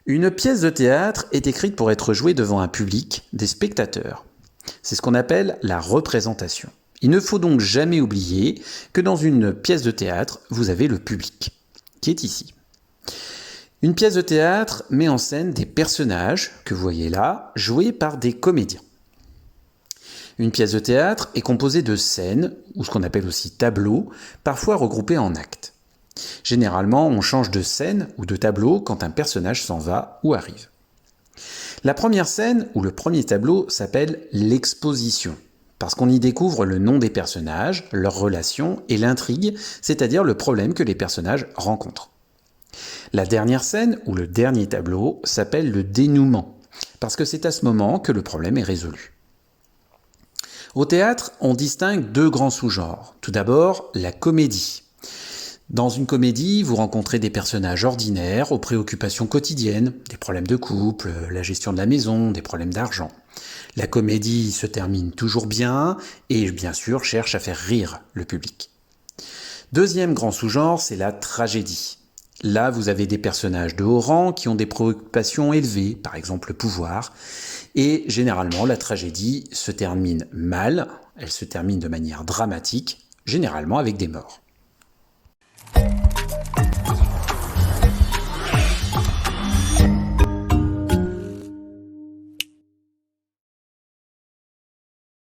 Une pièce de théâtre est écrite pour être jouée devant un public, des spectateurs. C'est ce qu'on appelle la représentation. Il ne faut donc jamais oublier que dans une pièce de théâtre, vous avez le public, qui est ici. Une pièce de théâtre met en scène des personnages, que vous voyez là, joués par des comédiens. Une pièce de théâtre est composée de scènes, ou ce qu'on appelle aussi tableaux, parfois regroupés en actes. Généralement, on change de scène ou de tableau quand un personnage s'en va ou arrive. La première scène, ou le premier tableau, s'appelle l'exposition, parce qu'on y découvre le nom des personnages, leurs relations et l'intrigue, c'est-à-dire le problème que les personnages rencontrent. La dernière scène, ou le dernier tableau, s'appelle le dénouement, parce que c'est à ce moment que le problème est résolu. Au théâtre, on distingue deux grands sous-genres. Tout d'abord, la comédie. Dans une comédie, vous rencontrez des personnages ordinaires aux préoccupations quotidiennes, des problèmes de couple, la gestion de la maison, des problèmes d'argent. La comédie se termine toujours bien et bien sûr cherche à faire rire le public. Deuxième grand sous-genre, c'est la tragédie. Là, vous avez des personnages de haut rang qui ont des préoccupations élevées, par exemple le pouvoir, et généralement la tragédie se termine mal, elle se termine de manière dramatique, généralement avec des morts.